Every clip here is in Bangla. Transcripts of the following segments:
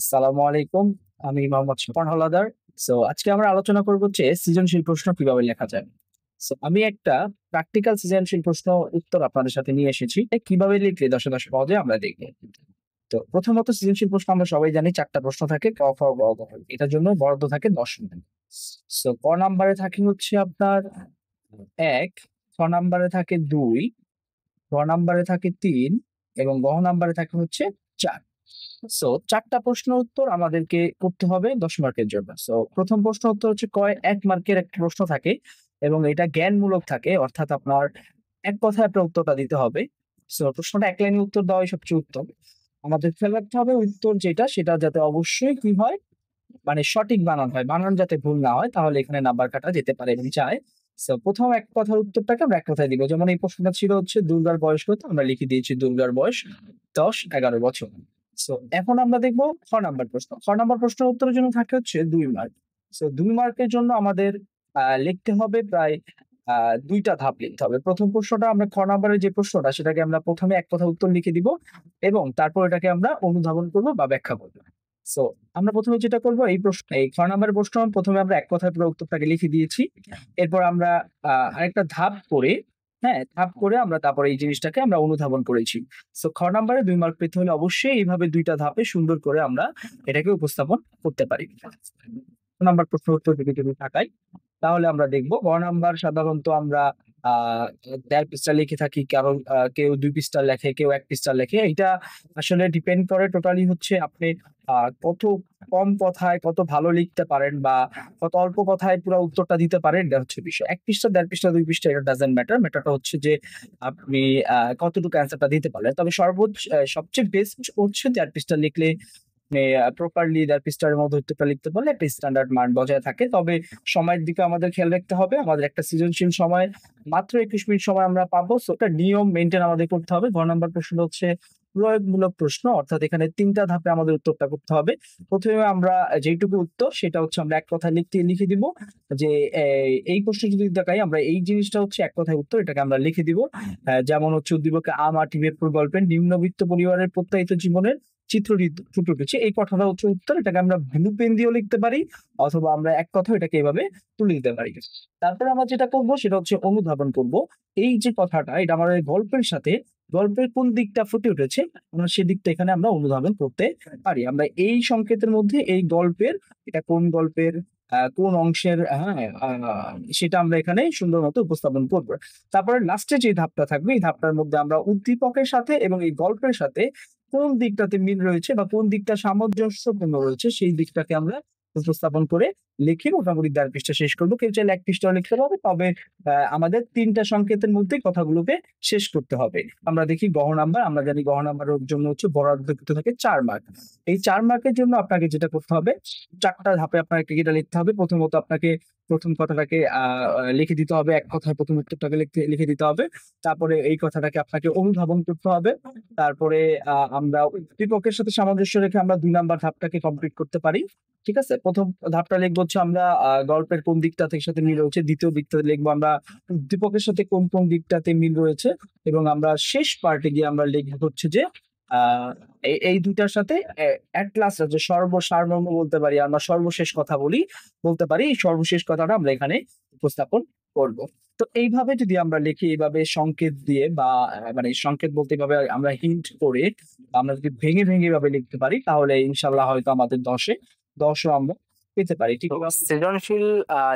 আসসালামু আলাইকুম। আমি মোহাম্মদ স্বপন হলাদার। আজকে আমরা আলোচনা করব যে সৃজনশীল প্রশ্ন কিভাবে লেখা যায়। আমি একটা প্র্যাকটিক্যাল সৃজনশীল প্রশ্ন উত্তর আপনাদের সাথে নিয়ে এসেছি। কিভাবে লিখলে দশে দশ সহজে আমরা দেখব। তো প্রথমত সৃজনশীল প্রশ্ন আমরা সবাই জানি ৪ টা প্রশ্ন থাকে ক, খ, গ, ঘ। এটার জন্য বরাদ্দ থাকে ১০ মিনিট। ক নাম্বারে থাকে হচ্ছে আপনার ১, খ নাম্বারে থাকে ২, গ নাম্বারে থাকে ৩ এবং ঘ নাম্বারে থাকে হচ্ছে ৪। ৪ টা প্রশ্নের উত্তর আমাদেরকে করতে হবে ১০ মার্কের জন্য। প্রথম প্রশ্ন উত্তর হচ্ছে ১ মার্কের একটা প্রশ্ন থাকে এবং এটা জ্ঞানমূলক থাকে। অর্থাৎ আপনার এক কথায় আপনার উত্তরটা দিতে হবে। প্রশ্নটা এক লাইনে উত্তর দেওয়াই সবচেয়ে উত্তম। আমাদের খেয়াল রাখতে হবে উত্তর যেটা সেটা যাতে অবশ্যই কি হয়, মানে সঠিক বানান হয়। বানান যাতে ভুল না হয় তাহলে এখানে নাম্বার কাটা যেতে পারে এবং চায়। প্রথম এক কথার উত্তরটাকে আমরা এক কথায় দিব। যেমন এই প্রশ্নটা ছিল হচ্ছে দুর্গার বয়স কত? আমরা লিখে দিয়েছি দুর্গার বয়স ১০-১১ বছর। এখন আমরা দেখব খ নাম্বার প্রশ্ন। খ নাম্বার প্রশ্নের উত্তরের জন্য থাকে হচ্ছে ২ মার্ক। ২ মার্কের জন্য আমাদের লিখতে হবে প্রায় ২ টা ধাপ লিখতে হবে। প্রথম প্রশ্নটা আমরা খ নাম্বারের যে প্রশ্নটা সেটাকে আমরা প্রথমে এক কথায় উত্তর লিখে দিব এবং তারপর এটাকে আমরা অনুধাবন করব বা ব্যাখ্যা করব। সো আমরা প্রথমে যেটা করব এই ৬ নাম্বারের প্রশ্ন প্রথমে আমরা এক কথায় পুরো উত্তরটাকে লিখে দিয়েছি। এরপর আমরা আরেকটা ধাপ করে, হ্যাঁ, ধাপ করে আমরা তারপরে এই জিনিসটাকে আমরা অনুধাবন করেছি। খ নাম্বারে ২ মার্ক পেতে হলে অবশ্যই এইভাবে ২ টা ধাপে সুন্দর করে আমরা এটাকে উপস্থাপন করতে পারি। নাম্বার প্রশ্ন উত্তর যদি তাকাই তাহলে আমরা দেখব গ নাম্বার সাধারণত আমরা আ ১.৫ পৃষ্ঠা লিখে থাকি। কারণ কেউ ২ পৃষ্ঠা লেখে, কেউ ১ পৃষ্ঠা লেখে। এইটা আসলে ডিপেন্ড করে টোটালি হচ্ছে আপনি কত কম কথায় কত ভালো লিখতে পারেন বা কত অল্প কথায় পুরা উত্তরটা দিতে পারেন এটা হচ্ছে বিষয়। ১ পৃষ্ঠা, ১.৫ পৃষ্ঠা, ২ পৃষ্ঠা এটা ডাজন্ট ম্যাটার। ম্যাটারটা হচ্ছে যে আপনি কতটুকু অ্যান্সারটা দিতে পারলেন। তবে সবচেয়ে বেস্ট হচ্ছে ১.৫ পৃষ্ঠা লিখলে আপনি প্রপারলি ১.৫ পৃষ্ঠার মধ্যে উত্তরটা লিখতে পারলে একটা স্ট্যান্ডার্ড মান বজায় থাকে। তবে সময়ের দিকে আমাদের খেয়াল রাখতে হবে। আমাদের একটা সৃজনশীল সময় মাত্র ২১ মিনিট সময় আমরা পাবো। একটা নিয়ম মেইনটেইন আমাদের করতে হবে। ঘ নাম্বার প্রশ্ন হচ্ছে প্রয়োগমূলক প্রশ্ন। অর্থাৎ এখানে ৩ টা ধাপে আমাদের উত্তরটা করতে হবে। প্রথমে আমরা যেইটুকু উত্তর সেটা হচ্ছে আমরা এক কথায় লিখে দিব যে এই প্রশ্নে যদি তাকাই আমরা এই জিনিসটা হচ্ছে এক কথায় উত্তর এটাকে আমরা লিখে দিব। যেমন হচ্ছে উদ্দীপকে মাটি বেপুর গল্পের নিম্নবিত্ত পরিবারের প্রত্যায়িত জীবনের চিত্র ফুটে উঠেছে। এই কথাটা হচ্ছে উত্তর। এটাকে আমরা ব্লু পেন দিয়েও লিখতে পারি অথবা আমরা এক কথায় এটাকে এভাবে তুলে দিতে পারি। তারপরে আমরা যেটা করব সেটা হচ্ছে অনুধাবন করব। এই যে কথাটা এটা আমাদের গল্পের সাথে গল্পের কোন দিকটা ফুটে উঠেছে আমরা সেদিকটা এখানে আমরা অনুধাবন করতে পারি। আমরা এই সংকেতের মধ্যে এই গল্পের এটা কোন গল্পের কোন অংশের, হ্যাঁ, সেটা আমরা এখানে সুন্দর মতো উপস্থাপন করব। তারপরে লাস্টে যে ধাপটা থাকবে এই ধাপটার মধ্যে আমরা উদ্দীপকের সাথে এবং এই গল্পের সাথে কোন দিকটাতে মিল রয়েছে বা কোন দিকটা সামঞ্জস্যপূর্ণ রয়েছে সেই দিকটাকে আমরা উপস্থাপন করে লিখে মোটামুটি ১.৫ পৃষ্ঠা শেষ করব। কেউ চাইলে ১ পৃষ্ঠাও লিখতে পারবে। তবে আমাদের ৩ টা সংকেতের মধ্যেই কথাগুলোকে শেষ করতে হবে। আমরা দেখি গহ নাম্বার। আমরা জানি গহ নাম্বারের জন্য হচ্ছে বরাদ্দকৃত থাকে ৪ মার্ক। এই ৪ মার্কের জন্য আপনাকে যেটা করতে হবে ৪ টা ধাপে আপনাকে এটা লিখতে হবে। প্রথমত আপনাকে প্রথম কথাটাকে লিখে দিতে হবে। এক কথায় প্রথম উত্তরটাকে লিখে দিতে হবে। তারপরে এই কথাটাকে আপনাকে অনুধাবন করতে হবে। তারপরে আমরা উদ্দীপকের সাথে সামঞ্জস্য রেখে আমরা ২ নাম্বার ধাপটাকে কমপ্লিট করতে পারি। ঠিক আছে? প্রথম ধাপটা লিখবো হচ্ছে আমরা গল্পের কোন দিকটাতে সাথে মিল রয়েছে। দ্বিতীয় দিকটাতে লিখবো আমরা উদ্দীপকের সাথে কোন দিকটাতে মিল রয়েছে এবং আমরা শেষ পার্টে গিয়ে আমরা লিখবো হচ্ছে যে আ এই ২ টার সাথে এট লাস্ট যে সারমর্ম বলতে পারি আমরা সর্বশেষ কথা বলতে পারি। এই সর্বশেষ কথাটা আমরা এখানে উপস্থাপন করব। তো এইভাবে যদি আমরা লিখি এইভাবে সংকেত দিয়ে বা মানে সংকেত বলতে এভাবে আমরা হিন্ট করে আমরা যদি ভেঙে এভাবে লিখতে পারি তাহলে ইনশাআল্লাহ হয়তো আমাদের ১০ ও আমরা পেতে পারি। ঠিক আছে? সৃজনশীল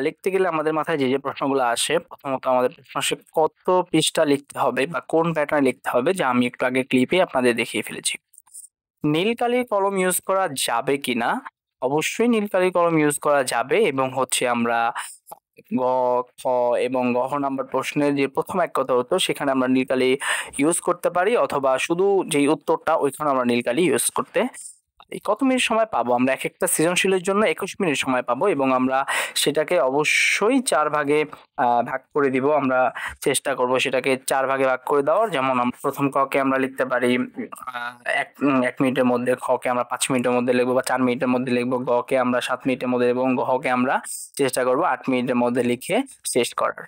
লিখতে গেলে আমাদের মাথায় যে প্রশ্নগুলো আসে, প্রথমত আমাদের প্রশ্ন আসে কত পৃষ্ঠা লিখতে হবে বা কোন প্যাটার্নে লিখতে হবে, যা আমি একটু আগে ক্লিপে আপনাদের দেখিয়ে ফেলেছি। নীল কালির কলম ইউজ করা যাবে কিনা? অবশ্যই নীল কালির কলম ইউজ করা যাবে এবং হচ্ছে আমরা গ, খ এবং গহ নাম্বার প্রশ্নের যে প্রথম এক কথা উত্তর সেখানে আমরা নীল কালি ইউজ করতে পারি অথবা শুধু যেই উত্তরটা ওইখানে আমরা নীল কালি ইউজ করতে এই কত মিনিট সময় পাবো আমরা একটা সৃজনশীলের জন্য ২১ মিনিট সময় পাবো এবং আমরা সেটাকে অবশ্যই ৪ ভাগে ভাগ করে দিব। আমরা চেষ্টা করব সেটাকে ৪ ভাগে ভাগ করে দেওয়ার। যেমন প্রথম ক কে আমরা লিখতে পারি ১ মিনিটের মধ্যে, খ কে আমরা ৫ মিনিটের মধ্যে লিখবো বা ৪ মিনিটের মধ্যে লিখবো, গ কে আমরা ৭ মিনিটের মধ্যে এবং ঘ কে আমরা চেষ্টা করব ৮ মিনিটের মধ্যে লিখে শেষ করার।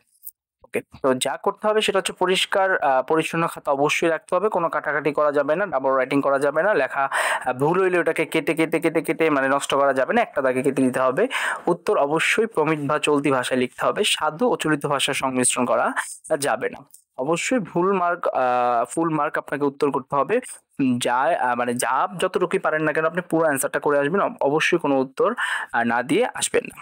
ওকে, তো যা করতে হবে সেটা হচ্ছে পরিষ্কার পরিচ্ছন্ন খাতা অবশ্যই রাখতে হবে, কোনো কাটাকাটি করা যাবে না, ডাবল রাইটিং করা যাবে না, লেখা ভুল হইলে ওটাকে কেটে কেটে কেটে কেটে মানে নষ্ট করা যাবে না, একটা দাগে কেটে দিতে হবে। উত্তর অবশ্যই প্রমিত বা চলতি ভাষায় লিখতে হবে, সাধু ও চলিত ভাষার সংমিশ্রণ করা যাবে না। অবশ্যই ফুল মার্ক আপনাকে উত্তর করতে হবে। যা মানে যা যতটুকুই পারেন না কেন আপনি পুরো অ্যান্সারটা করে আসবেন, অবশ্যই কোনো উত্তর না দিয়ে আসবেন না।